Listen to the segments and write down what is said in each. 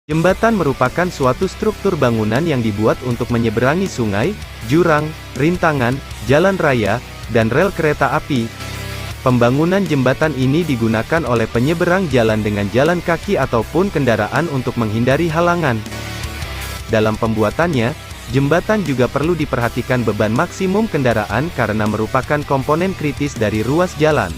Jembatan merupakan suatu struktur bangunan yang dibuat untuk menyeberangi sungai, jurang, rintangan, jalan raya, dan rel kereta api. Pembangunan jembatan ini digunakan oleh penyeberang jalan dengan jalan kaki ataupun kendaraan untuk menghindari halangan. Dalam pembuatannya, jembatan juga perlu diperhatikan beban maksimum kendaraan karena merupakan komponen kritis dari ruas jalan.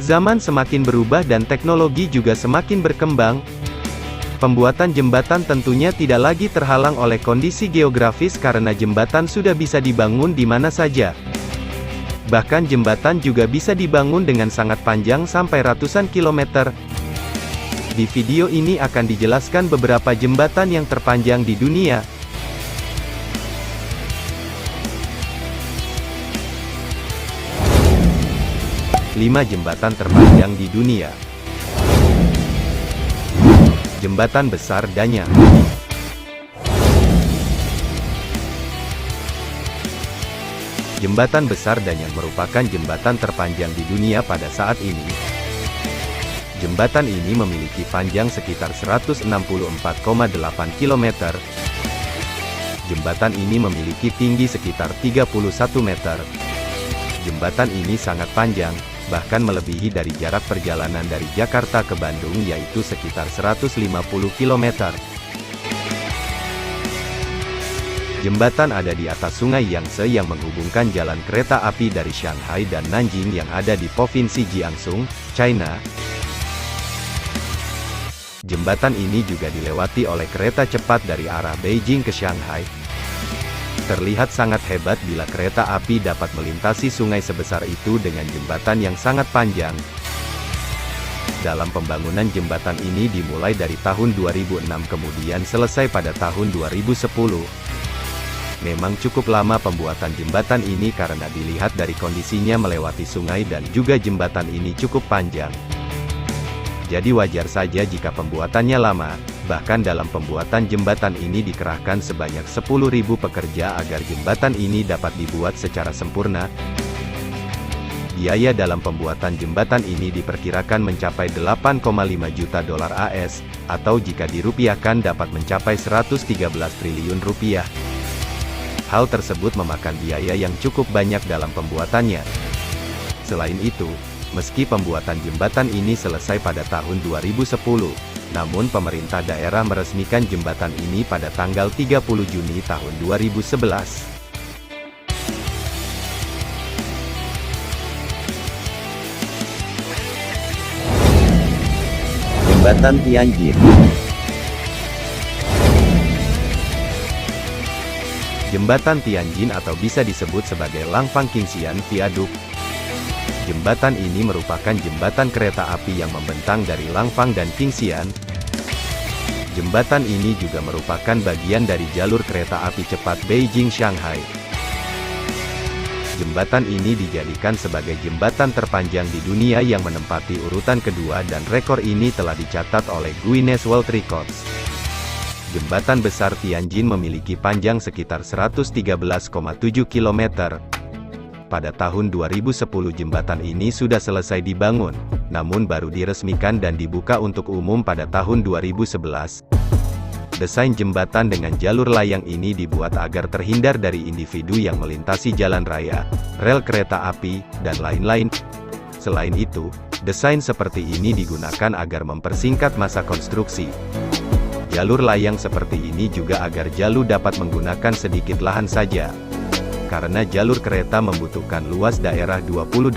Zaman semakin berubah dan teknologi juga semakin berkembang. Pembuatan jembatan tentunya tidak lagi terhalang oleh kondisi geografis karena jembatan sudah bisa dibangun di mana saja. Bahkan jembatan juga bisa dibangun dengan sangat panjang sampai ratusan kilometer. Di video ini akan dijelaskan beberapa jembatan yang terpanjang di dunia. Lima jembatan terpanjang di dunia. Jembatan Besar Danyang. Jembatan Besar Danyang merupakan jembatan terpanjang di dunia pada saat ini. Jembatan ini memiliki panjang sekitar 164,8 km. Jembatan ini memiliki tinggi sekitar 31 meter. Jembatan ini sangat panjang, bahkan melebihi dari jarak perjalanan dari Jakarta ke Bandung yaitu sekitar 150 km. Jembatan ada di atas Sungai Yangtze yang menghubungkan jalan kereta api dari Shanghai dan Nanjing yang ada di Provinsi Jiangsu, China. Jembatan ini juga dilewati oleh kereta cepat dari arah Beijing ke Shanghai. Terlihat sangat hebat bila kereta api dapat melintasi sungai sebesar itu dengan jembatan yang sangat panjang. Dalam pembangunan jembatan ini dimulai dari tahun 2006 kemudian selesai pada tahun 2010. Memang cukup lama pembuatan jembatan ini karena dilihat dari kondisinya melewati sungai dan juga jembatan ini cukup panjang. Jadi wajar saja jika pembuatannya lama. Bahkan dalam pembuatan jembatan ini dikerahkan sebanyak 10.000 pekerja agar jembatan ini dapat dibuat secara sempurna. Biaya dalam pembuatan jembatan ini diperkirakan mencapai 8,5 juta dolar AS, atau jika dirupiahkan dapat mencapai 113 triliun rupiah. Hal tersebut memakan biaya yang cukup banyak dalam pembuatannya. Selain itu, meski pembuatan jembatan ini selesai pada tahun 2010, namun pemerintah daerah meresmikan jembatan ini pada tanggal 30 Juni tahun 2011. Jembatan Tianjin. Jembatan Tianjin atau bisa disebut sebagai Langfang Qingxian Viaduct. Jembatan ini merupakan jembatan kereta api yang membentang dari Langfang dan Qingxian. Jembatan ini juga merupakan bagian dari jalur kereta api cepat Beijing-Shanghai. Jembatan ini dijadikan sebagai jembatan terpanjang di dunia yang menempati urutan kedua dan rekor ini telah dicatat oleh Guinness World Records. Jembatan Besar Tianjin memiliki panjang sekitar 113,7 km. Pada tahun 2010 jembatan ini sudah selesai dibangun, namun baru diresmikan dan dibuka untuk umum pada tahun 2011. Desain jembatan dengan jalur layang ini dibuat agar terhindar dari individu yang melintasi jalan raya, rel kereta api, dan lain-lain. Selain itu, desain seperti ini digunakan agar mempersingkat masa konstruksi. Jalur layang seperti ini juga agar jalur dapat menggunakan sedikit lahan saja. Karena jalur kereta membutuhkan luas daerah 28,4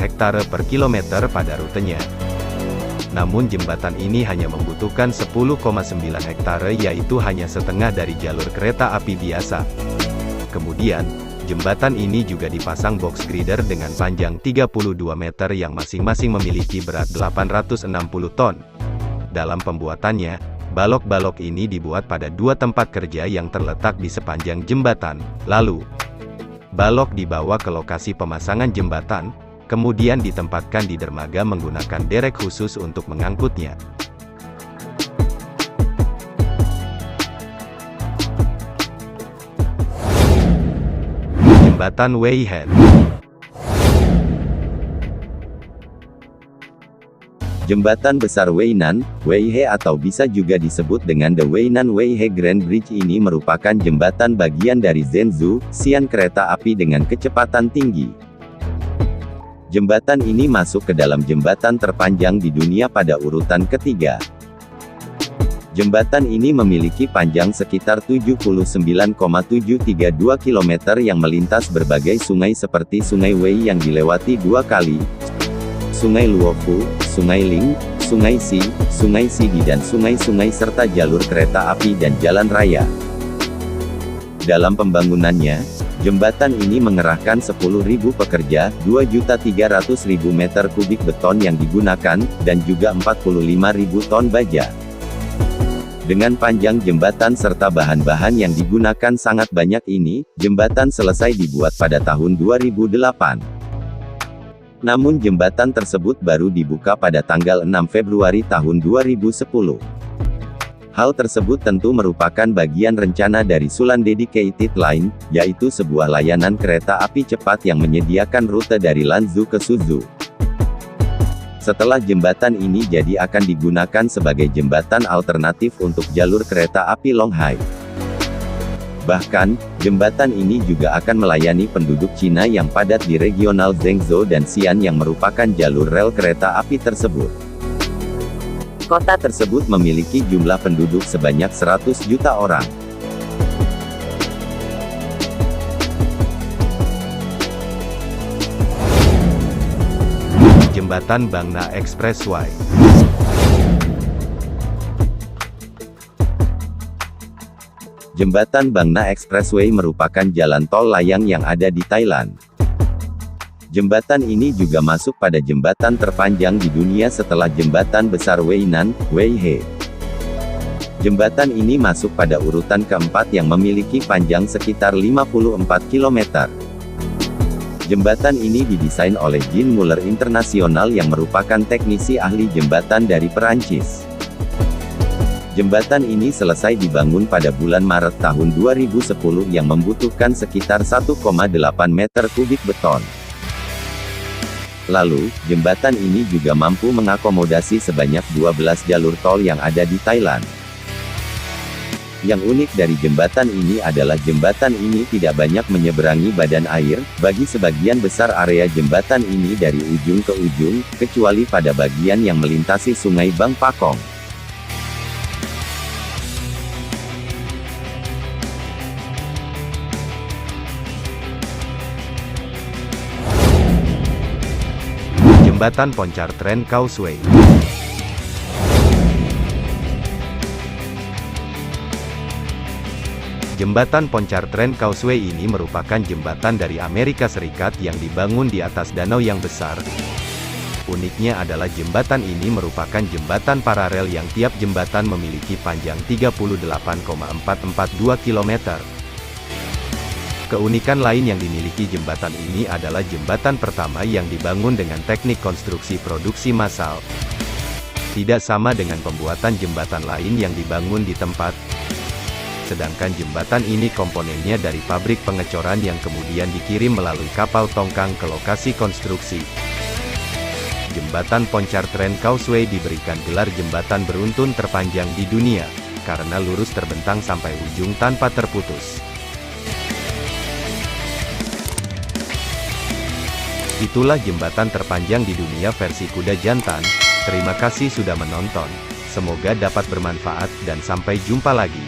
hektare per kilometer pada rutenya. Namun jembatan ini hanya membutuhkan 10,9 hektare yaitu hanya setengah dari jalur kereta api biasa. Kemudian, jembatan ini juga dipasang box girder dengan panjang 32 meter yang masing-masing memiliki berat 860 ton. Dalam pembuatannya, balok-balok ini dibuat pada dua tempat kerja yang terletak di sepanjang jembatan. Lalu, balok dibawa ke lokasi pemasangan jembatan, kemudian ditempatkan di dermaga menggunakan derek khusus untuk mengangkutnya. Jembatan Weihe. Jembatan Besar Weinan, Weihe atau bisa juga disebut dengan The Weinan Weihe Grand Bridge ini merupakan jembatan bagian dari Zhengzhou, Xi'an kereta api dengan kecepatan tinggi. Jembatan ini masuk ke dalam jembatan terpanjang di dunia pada urutan ketiga. Jembatan ini memiliki panjang sekitar 79,732 km yang melintas berbagai sungai seperti Sungai Wei yang dilewati 2 kali, Sungai Luofu, Sungai Ling, Sungai Xi, Sungai Sidi dan sungai-sungai serta jalur kereta api dan jalan raya. Dalam pembangunannya, jembatan ini mengerahkan 10.000 pekerja, 2.300.000 meter kubik beton yang digunakan, dan juga 45.000 ton baja. Dengan panjang jembatan serta bahan-bahan yang digunakan sangat banyak ini, jembatan selesai dibuat pada tahun 2008. Namun jembatan tersebut baru dibuka pada tanggal 6 Februari tahun 2010. Hal tersebut tentu merupakan bagian rencana dari Sulan Dedicated Line, yaitu sebuah layanan kereta api cepat yang menyediakan rute dari Lanzhou ke Suzhou. Setelah jembatan ini jadi akan digunakan sebagai jembatan alternatif untuk jalur kereta api Longhai. Bahkan, jembatan ini juga akan melayani penduduk Cina yang padat di regional Zhengzhou dan Xi'an yang merupakan jalur rel kereta api tersebut. Kota tersebut memiliki jumlah penduduk sebanyak 100 juta orang. Jembatan Bangna Expressway. Jembatan Bangna Expressway merupakan jalan tol layang yang ada di Thailand. Jembatan ini juga masuk pada jembatan terpanjang di dunia setelah Jembatan Besar Weinan, Weihe. Jembatan ini masuk pada urutan keempat yang memiliki panjang sekitar 54 km. Jembatan ini didesain oleh Jean Muller International yang merupakan teknisi ahli jembatan dari Perancis. Jembatan ini selesai dibangun pada bulan Maret tahun 2010 yang membutuhkan sekitar 1,8 meter kubik beton. Lalu, jembatan ini juga mampu mengakomodasi sebanyak 12 jalur tol yang ada di Thailand. Yang unik dari jembatan ini adalah jembatan ini tidak banyak menyeberangi badan air, bagi sebagian besar area jembatan ini dari ujung ke ujung, kecuali pada bagian yang melintasi Sungai Bang Pakong. Jembatan Pontchartrain Causeway. Jembatan Pontchartrain Causeway ini merupakan jembatan dari Amerika Serikat yang dibangun di atas danau yang besar. Uniknya adalah jembatan ini merupakan jembatan paralel yang tiap jembatan memiliki panjang 38,442 km. Keunikan lain yang dimiliki jembatan ini adalah jembatan pertama yang dibangun dengan teknik konstruksi produksi massal. Tidak sama dengan pembuatan jembatan lain yang dibangun di tempat. Sedangkan jembatan ini komponennya dari pabrik pengecoran yang kemudian dikirim melalui kapal tongkang ke lokasi konstruksi. Jembatan Pontchartrain Causeway diberikan gelar jembatan beruntun terpanjang di dunia, karena lurus terbentang sampai ujung tanpa terputus. Itulah jembatan terpanjang di dunia versi kuda jantan. Terima kasih sudah menonton. Semoga dapat bermanfaat dan sampai jumpa lagi.